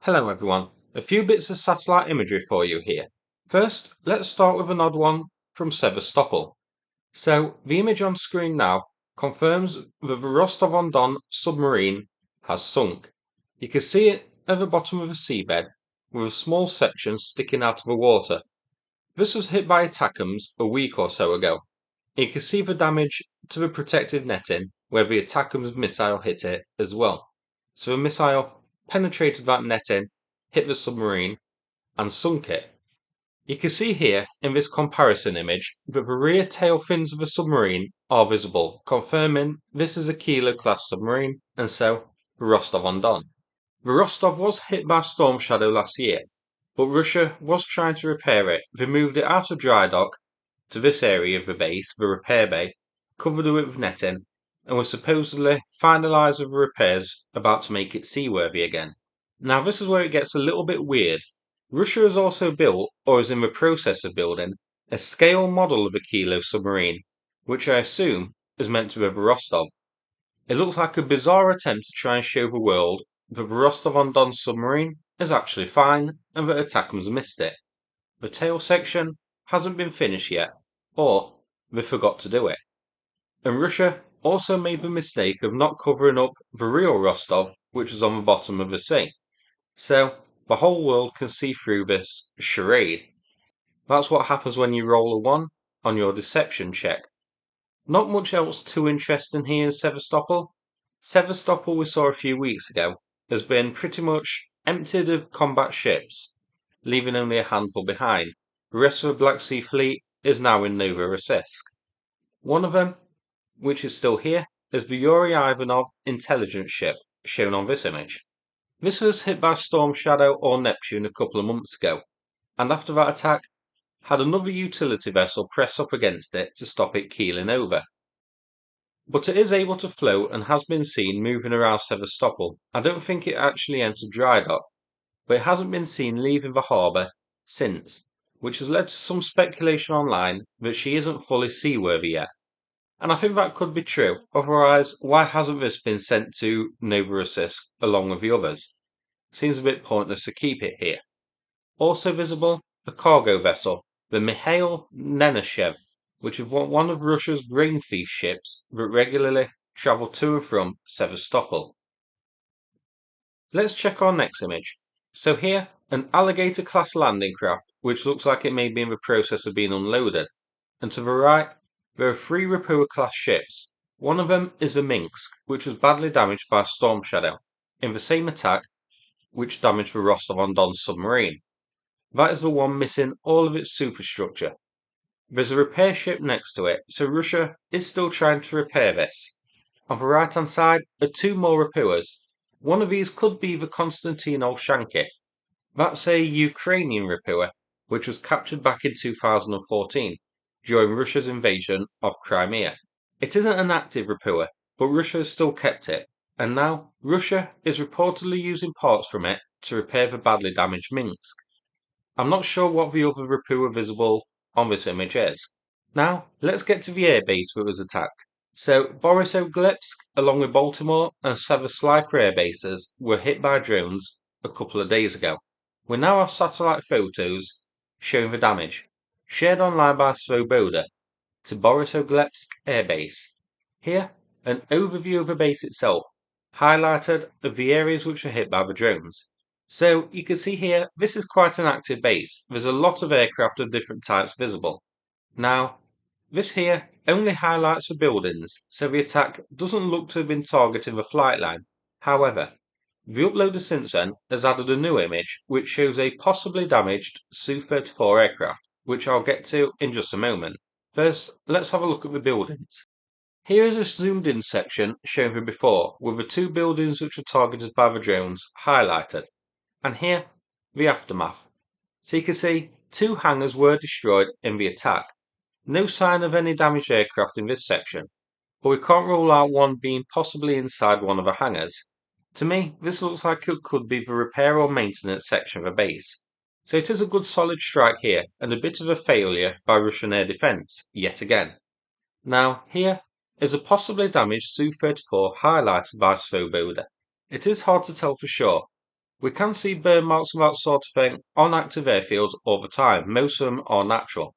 Hello everyone, a few bits of satellite imagery for you here. First, let's start with an odd one from Sevastopol. So, the image on screen now confirms that the Rostov-on-Don submarine has sunk. You can see it at the bottom of the seabed with a small section sticking out of the water. This was hit by ATACMS a week or so ago. You can see the damage to the protective netting where the ATACMS missile hit it as well. So the missile penetrated that netting, hit the submarine, and sunk it. You can see here in this comparison image that the rear tail fins of the submarine are visible, confirming this is a Kilo class submarine and so Rostov-on-Don. The Rostov was hit by storm shadow last year, but Russia was trying to repair it. They moved it out of dry dock to this area of the base, the repair bay, covered it with netting, and was supposedly finalised with the repairs about to make it seaworthy again. Now this is where it gets a little bit weird. Russia has also built, or is in the process of building, a scale model of a Kilo submarine, which I assume is meant to be a Rostov. It looks like a bizarre attempt to try and show the world that the Rostov-on-Don submarine is actually fine and that ATACMS missed it. The tail section hasn't been finished yet, or they forgot to do it. And Russia also made the mistake of not covering up the real Rostov, which is on the bottom of the sea. So the whole world can see through this charade. That's what happens when you roll a 1 on your deception check. Not much else too interesting here in Sevastopol. Sevastopol we saw a few weeks ago has been pretty much emptied of combat ships, leaving only a handful behind. The rest of the Black Sea Fleet is now in Novorossiysk. One of them, which is still here, is the Yuri Ivanov intelligence ship, shown on this image. This was hit by Storm Shadow or Neptune a couple of months ago, and after that attack, had another utility vessel press up against it to stop it keeling over. But it is able to float and has been seen moving around Sevastopol. I don't think it actually entered dry dock, but it hasn't been seen leaving the harbour since, which has led to some speculation online that she isn't fully seaworthy yet. And I think that could be true, otherwise why hasn't this been sent to Novorossiysk along with the others? Seems a bit pointless to keep it here. Also visible, a cargo vessel, the Mikhail Nenashev, which is one of Russia's grain thief ships that regularly travel to and from Sevastopol. Let's check our next image. So here, an Alligator-class landing craft, which looks like it may be in the process of being unloaded. And to the right, there are 3 Rapua-class ships. One of them is the Minsk, which was badly damaged by a storm shadow, in the same attack which damaged the Rostov-on-Don submarine. That is the one missing all of its superstructure. There's a repair ship next to it, so Russia is still trying to repair this. On the right hand side are 2 more Rapuas. One of these could be the Konstantin Olshanki. That's a Ukrainian Rapua, which was captured back in 2014 during Russia's invasion of Crimea. It isn't an active Rapua, but Russia has still kept it, and now Russia is reportedly using parts from it to repair the badly damaged Minsk. I'm not sure what the other Rapua visible on this image is. Now, let's get to the airbase that was attacked. So, Borisoglebsk, along with Baltimore and Savasleyka Airbases, were hit by drones a couple of days ago. We now have satellite photos showing the damage, shared online by Svoboda, to Borisoglebsk Airbase. Here, an overview of the base itself, highlighted of the areas which were hit by the drones. So you can see here, this is quite an active base. There's a lot of aircraft of different types visible. Now, this here only highlights the buildings, so the attack doesn't look to have been targeting the flight line. However, the uploader since then has added a new image which shows a possibly damaged Su-34 aircraft, which I'll get to in just a moment. First, let's have a look at the buildings. Here is a zoomed in section shown here before, with the 2 buildings which were targeted by the drones highlighted. And here, the aftermath. So you can see 2 hangars were destroyed in the attack. No sign of any damaged aircraft in this section, but we can't rule out one being possibly inside one of the hangars. To me, this looks like it could be the repair or maintenance section of a base. So it is a good solid strike here, and a bit of a failure by Russian air defence, yet again. Now, here is a possibly damaged Su-34 highlighted by Svoboda. It is hard to tell for sure, we can see burn marks of that sort of thing on active airfields all the time. Most of them are natural.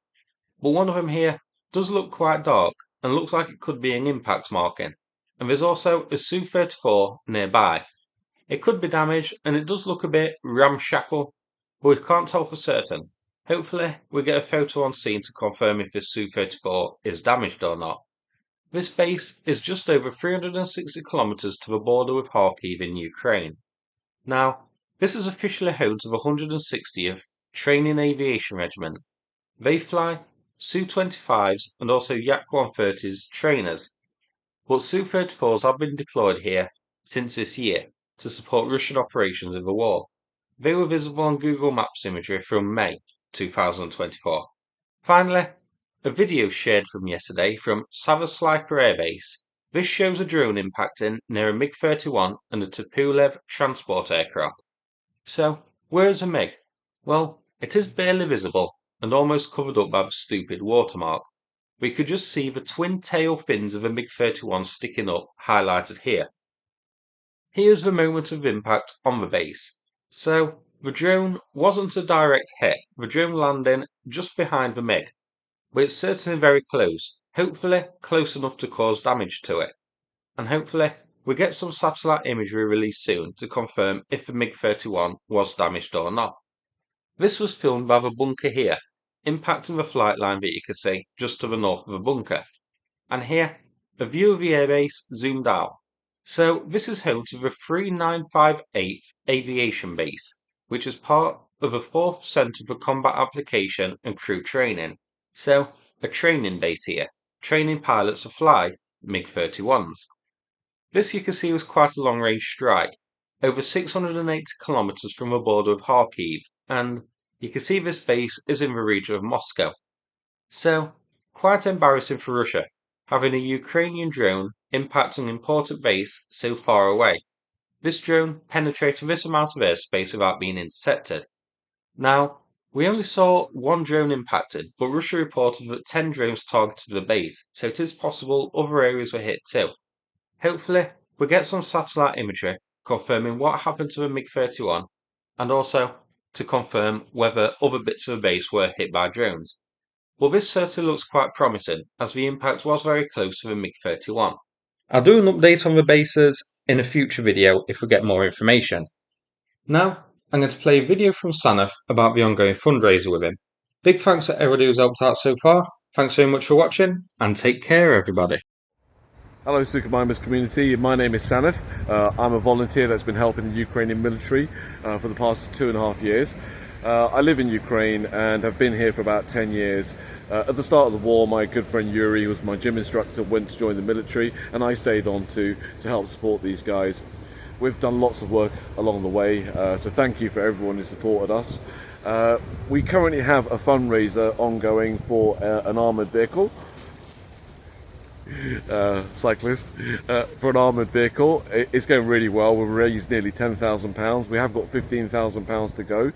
But one of them here does look quite dark and looks like it could be an impact marking. And there's also a Su-34 nearby. It could be damaged and it does look a bit ramshackle, but we can't tell for certain. Hopefully we get a photo on scene to confirm if this Su-34 is damaged or not. This base is just over 360 kilometers to the border with Kharkiv in Ukraine. Now, this is officially home to the 160th Training Aviation Regiment. They fly Su-25s and also Yak-130s trainers, but Su-34s have been deployed here since this year to support Russian operations in the war. They were visible on Google Maps imagery from May 2024. Finally, a video shared from yesterday from Savasleyka Airbase. This shows a drone impacting near a MiG-31 and a Tupolev transport aircraft. So, where is a MiG? Well, it is barely visible and almost covered up by the stupid watermark. We could just see the twin tail fins of a MiG-31 sticking up, highlighted here. Here's the moment of impact on the base. So, the drone wasn't a direct hit, the drone landing just behind the MiG. But it's certainly very close, hopefully close enough to cause damage to it. And hopefully we get some satellite imagery released soon to confirm if the MiG-31 was damaged or not. This was filmed by the bunker here, impacting the flight line that you can see just to the north of the bunker. And here, a view of the airbase zoomed out. So this is home to the 3958th Aviation Base, which is part of the 4th Centre for Combat Application and Crew Training. So, a training base here, training pilots to fly MiG-31s. This you can see was quite a long-range strike, over 680 kilometers from the border of Kharkiv, and you can see this base is in the region of Moscow. So, quite embarrassing for Russia, having a Ukrainian drone impact an important base so far away. This drone penetrated this amount of airspace without being intercepted. Now, we only saw one drone impacted, but Russia reported that 10 drones targeted the base, so it is possible other areas were hit too. Hopefully, we get some satellite imagery confirming what happened to the MiG-31 and also to confirm whether other bits of the base were hit by drones. But this certainly looks quite promising as the impact was very close to the MiG-31. I'll do an update on the bases in a future video if we get more information. Now, I'm going to play a video from Sanath about the ongoing fundraiser with him. Big thanks to everybody who's helped out so far. Thanks very much for watching and take care everybody. Hello Submarine community, my name is Sanath. I'm a volunteer that's been helping the Ukrainian military for the past 2.5 years. I live in Ukraine and have been here for about 10 years. At the start of the war, my good friend Yuri, who was my gym instructor, went to join the military and I stayed on to help support these guys. We've done lots of work along the way, so thank you for everyone who supported us. We currently have a fundraiser ongoing for an armoured vehicle. Cyclist for an armoured vehicle. It's going really well. We've raised nearly £10,000. We have got £15,000 to go.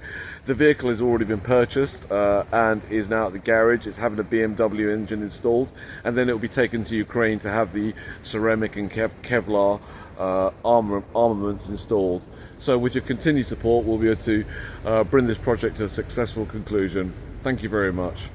The vehicle has already been purchased and is now at the garage. It's having a BMW engine installed, and then it will be taken to Ukraine to have the ceramic and Kevlar armaments installed. So with your continued support, we'll be able to bring this project to a successful conclusion. Thank you very much.